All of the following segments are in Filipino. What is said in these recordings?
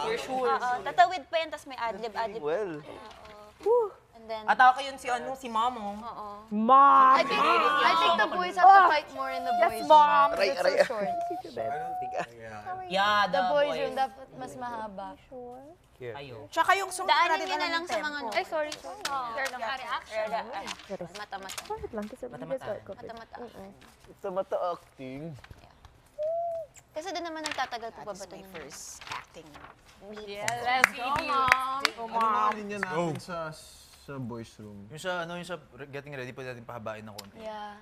You're sure? Tatawid pa yan, tapos may adlib. Well. And then, Atake yun si Mamo. Mom! I think the boys have to fight more in the boys' Mom! room. It's so short. Yeah, The boys' room dapat mas mahaba. Ayo. Tsaka yung sunod daanin nyo na lang sa mga... Ay, sorry. Reaction. Mata-mata. Sa mata acting. Kasi doon naman nagtatagal pa ba ito first acting. Let's go, Mom. Ano rin niya natin sa boys room? Yung sa getting ready, pwede natin pahabain ng konti. Yeah.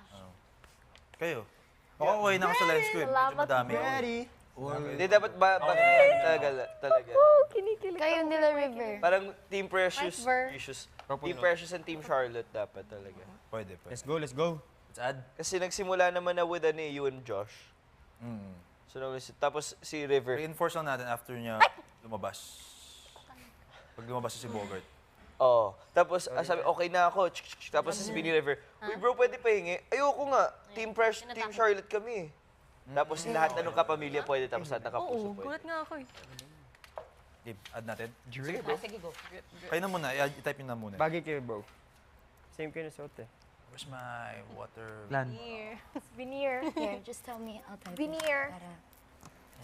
Kayo? Ako okay na ako sa lens ko eh. Medyo madami ako. Hindi, dapat ba talaga. Kayo nila River. Parang Team Precious. Vice Team Precious and Team Charlotte dapat talaga. Pwede. Let's go. Let's add. Kasi nagsimula naman na with you and Josh. So, tapos si River. Reinforce lang natin after niya lumabas. Pag lumabas si Bogart. Oo. Tapos sabi, okay na ako. Tapos sabi ni River, uy bro, pwede pahingi? Ayoko nga. Team Charlotte kami. Tapos lahat na nung kapamilya pwede, tapos lahat na kapuso pwede. Gulat nga ako eh. Game, add natin. Sige bro. Sige, go. Kayo na muna, i-type nyo na muna. Bagay kayo, bro. Same kayo na suot eh. Where's my water? Veneer. Here, just tell me. I'll type Veneer.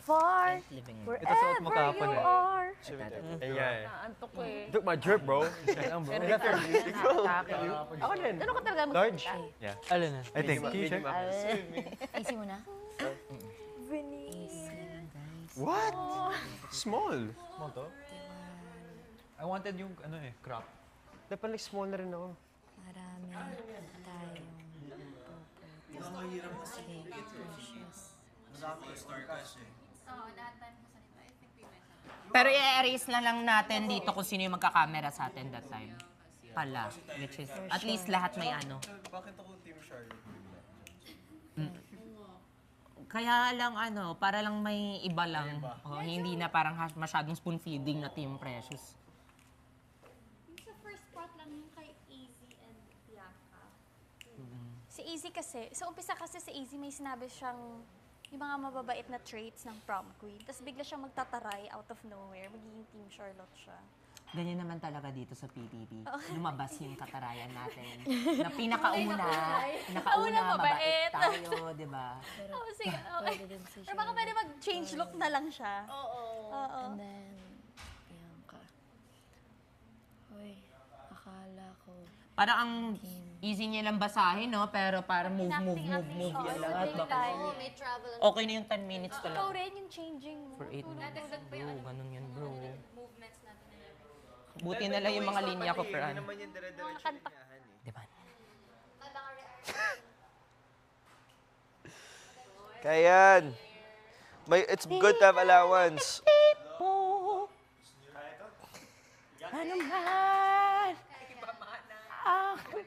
Far. Ito suot mo kahapon eh. are. Ayan. Antok ko eh. Took my drip, bro. Alam, bro. Ako din. Ano ka talaga Large. Yeah. Alin na? I think. T-shirt. Easy mo na. What? Small. Small to? I wanted yung crop. Dapat like small na rin ako. Marami tayong Pero i-erase na lang natin dito kung sino yung magkakamera sa atin that time. Pala. Which is, at least lahat may ano. Bakit ako Team Charlotte? Kaya lang para lang may iba lang. Hindi na parang masyadong spoon feeding na Team Precious. Sa first part lang yung kay Easy and Bianca. Si Easy kasi, sa umpisa kasi si Easy may sinabi siyang yung mga mababait na traits ng prom queen. Tapos bigla siyang magtataray out of nowhere. Magiging Team Charlotte siya. Ganyan naman talaga dito sa PBB. Lumabas yung katarayan natin. Na pinakauna mabait tayo, di ba? Oh, sige, okay. Pero baka pwede mag-change look na lang siya. Oo. And then, Bianca. Hoy, akala ko. Parang ang easy niya lang basahin, no? Pero parang move yan lahat. may travel. Okay na yung 10 minutes Ikaw talaga. rin yung changing mo. For 8 minutes. Bro, ganun yun, bro. Movements natin. Buti na lang yung mga linya ko per ano. naman yung dire-diretso linyahan eh. Di ba? Kayan. It's good to have allowance. Ano man ako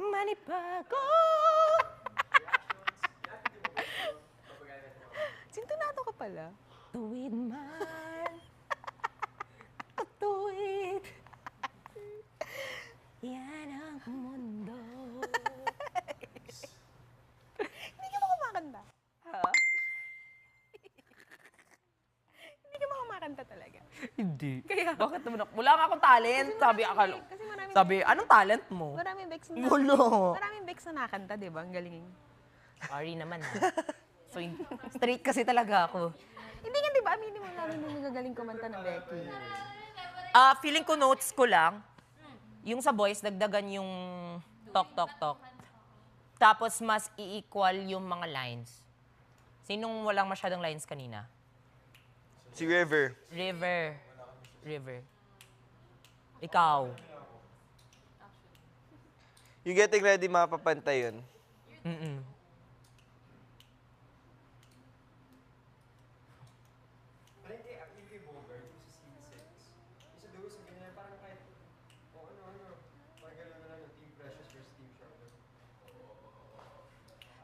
manibago. Sintonato ka pala. Tuwid man. Tuwid. Yan ang mundo. Hindi ka ba kumakanta? Ha? Hindi ka ba kumakanta talaga? Hindi. Kaya, Bakit naman ako? Wala nga akong talent. Sabi, anong talent mo? maraming Bex na Gulo. Maraming Bex na nakanta, di ba? Ang galing. Sorry naman ha. So, straight kasi talaga ako. Hindi nga, di ba? Aminin mo lalo nung nagagaling kumanta ng Becky. Feeling ko notes ko lang. Yung sa boys, dagdagan yung talk. Tapos mas i-equal yung mga lines. Sinong walang masyadong lines kanina? Si River. River. Ikaw. Yung getting ready, mapapantay yun.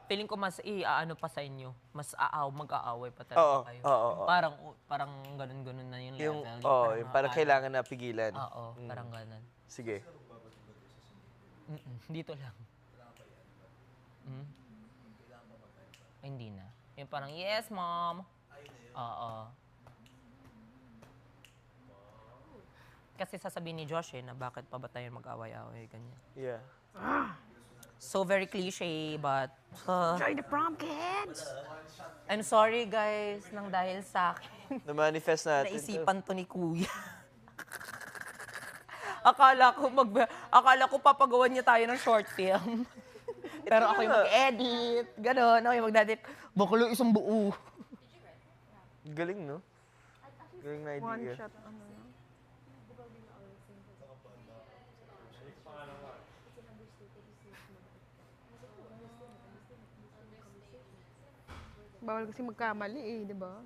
Feeling ko mas i-aano pa sa inyo. Mas mag-aaway pa talaga kayo. Oo. Parang ganun-ganun na yung Yung, level. yung parang kailangan na pigilan. Oo, parang ganun. Sige. Dito lang. Ay, hindi na. Yung parang, yes, mom. Oo. Kasi sasabihin ni Josh na bakit pa ba tayo mag-away-away, ganyan. Yeah. So very cliche, but Join the prom, kids! I'm sorry guys, nang dahil sa akin, Na-manifest natin to. naisipan to ni Kuya. akala ko papagawan niya tayo ng short film. Pero ako yung mag-edit, gano'n, ako yung mag-edit. Baklo isang buo. Galing, no? Galing na One idea. shot, ano na. Bawal kasi magkamali eh, di ba?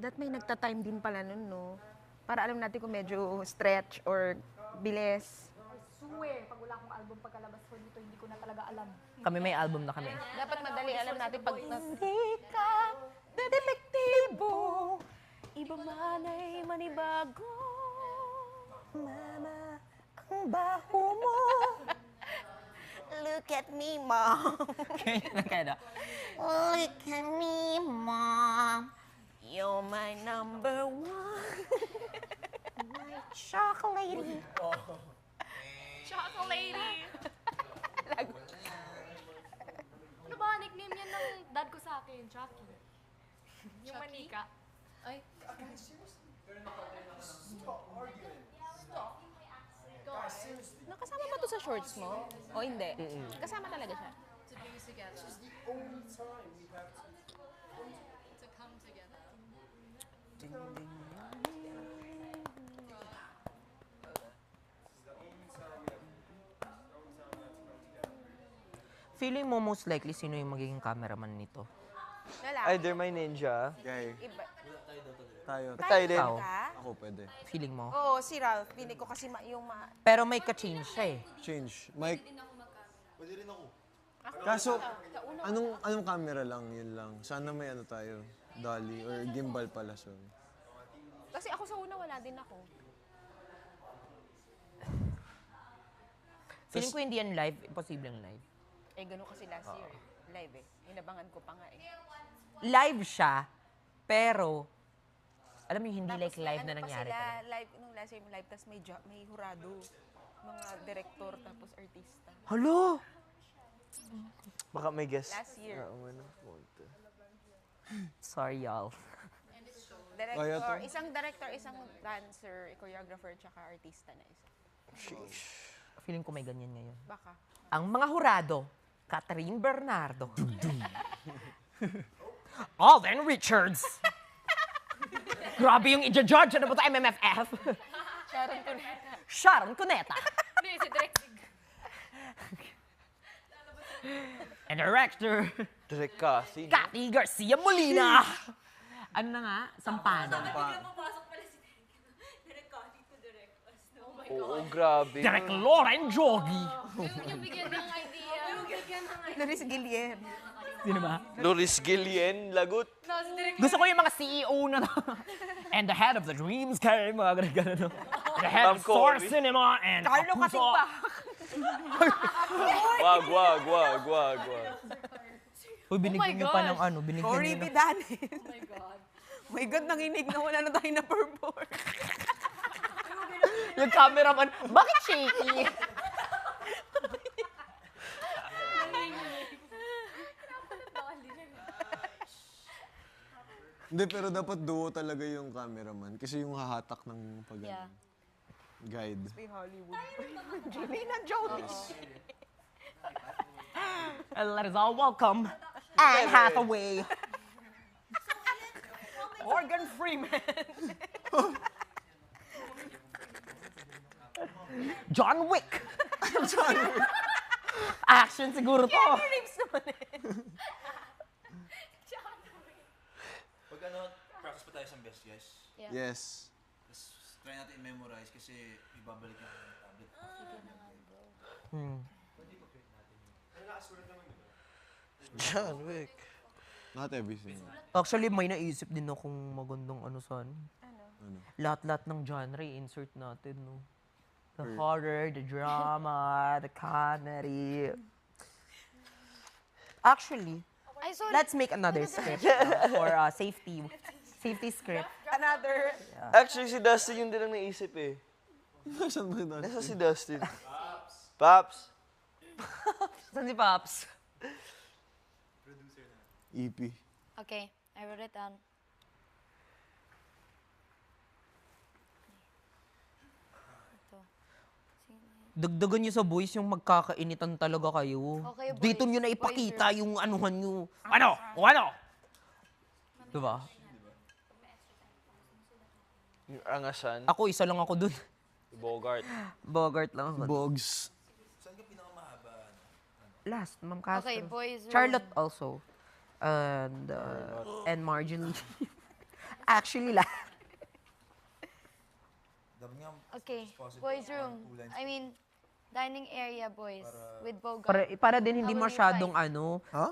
That may nagta-time din pala nun, no? Para alam natin kung medyo stretch or bilis. Swear, pag wala akong album pagkalabas ko dito, hindi ko na talaga alam. Kami may album na kami. Dapat madali alam natin pag... Hindi ka detektibo, iba man ay manibago. Mama, ang baho mo. Look at me, Mom. Kaya Look at me, Mom. You're my number one. My chocolate. Chocolate! Ano ba? Nickname yan ng dad ko sa akin, Chucky. Yung manika. Ay. Nakasama ba to sa shorts mo? O hindi? Kasama talaga siya. feeling mo most likely sino yung magiging cameraman nito? Either my ninja. Guy. Tayo. Tayo din. Ikaw? Ako pwede. Feeling mo? Oo, si Ralph. Pili ko kasi Pero may ka-change siya eh. Change. Mike. Pwede rin ako. Kaso, anong camera lang, yun lang. Sana may ano tayo, dolly or gimbal pala. So. Kasi ako sa una, wala din ako. Feeling ko hindi yan live, imposibleng live. Eh, ganun kasi last year. Live eh. Inabangan ko pa nga eh. Live siya, pero alam mo yung hindi like live na ano nangyari. pa sila, talaga. live, nung last year live, tapos may hurado. Mga director, tapos artista. Hello? Baka may guess. Last year. Sorry, y'all. Kaya Director, to? isang director, isang dancer, choreographer, tsaka artista na isa. Feeling ko may ganyan ngayon. Baka. Ang mga hurado, Catherine Bernardo. Alden Richards. Grabe yung i-judge. Ano ba ito? MMFF? Sharon Cuneta. Sharon Cuneta. Hindi, si Direk. And director, Direct Cathy. Cathy Garcia Molina. Ano na nga? Sampana. Oo, grabe. Direct Lauren Jogi. Yung bigyan ng idea. Loris Guillen. Sino ba? Loris Gillian, lagot. No, si Direk. Gusto ko yung mga CEO na to. And the head of the Dreams came, mga ganun. The head Ma'am of Star Cory. Cinema and Carlo Kapuso. Katigba. Wag. Uy, binigyan niyo pa ng ano, binigyan Cory niyo ng... Bidanes. Oh my God. Oh my God, nanginig na wala na tayo na perform. Yung cameraman, bakit shaky? Hindi, pero dapat duo talaga yung cameraman. Kasi yung hahatak ng pag guide. May Hollywood. Angelina Jolie. Let us all welcome Anne Hathaway. Morgan Freeman. John Wick. Action siguro to. Pag ano, practice pa tayo sa best, guys. Yes. Tapos try natin i-memorize kasi ibabalik natin yung tablet. John Wick. Not everything. Actually, may naisip din akong magandang ano saan. Ano? Lahat-lahat ng genre, insert natin, no? The horror, the drama, the comedy. Actually, Ay, sorry. Let's make another script for safety script. Another. Actually, si Dustin yung din ang naisip eh. Saan ba yun? Nasa si Dustin? Paps. Saan si Pops? EP. Okay, I wrote it down. Dagdagan niyo sa boys yung magkakainitan talaga kayo. Okay, boys. Dito niyo na ipakita yung anuhan niyo. Ano? O ano? Diba? Yung angasan. Ako, isa lang ako dun. Bogart. Bogart lang ako. Bogs. Last, Ma'am Castro. Okay, boys room. Charlotte also. And Marjorie. Actually, Okay, boys room. I mean, dining area, boys. With Bogart. para din hindi How will you masyadong fight? ano,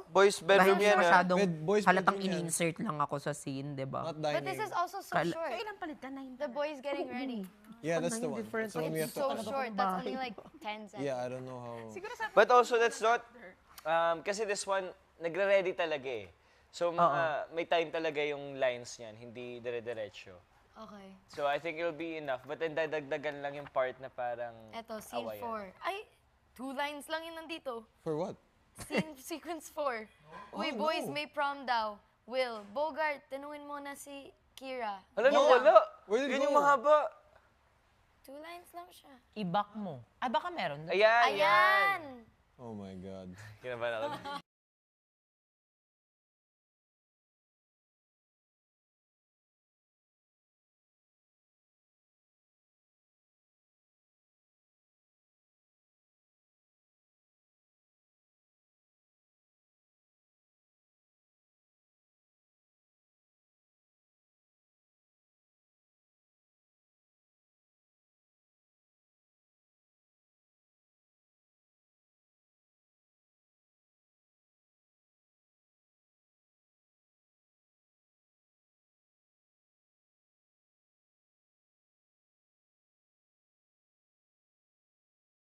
Boys bedroom hindi yan ah. masyadong Boys halatang bedroom yan. ini-insert lang ako sa scene, di ba? Not But this dining. is also so Kala- short. Kailan palit ka? 9. The boys getting ready. Yeah, that's the one. That's the one we have It's to... so short. That's only like 10 seconds. Yeah, I don't know how... But also, that's not... kasi this one, nagre-ready talaga eh. So, may time talaga yung lines niyan, hindi dire-diretso. Okay. So, I think it'll be enough. But then, dadagdagan lang yung part na parang... Eto, scene awayan. 4. Ay, 2 lines lang yun nandito. For what? Scene sequence 4. Uy, boys, may prom daw. Will, Bogart, tanungin mo na si Kira. Wala nang wala. Where did it Yun yung go? mahaba. 2 lines lang siya. I-back mo. Ay, baka meron. Ayan, Ayan! Oh my God. Kinabahan ako.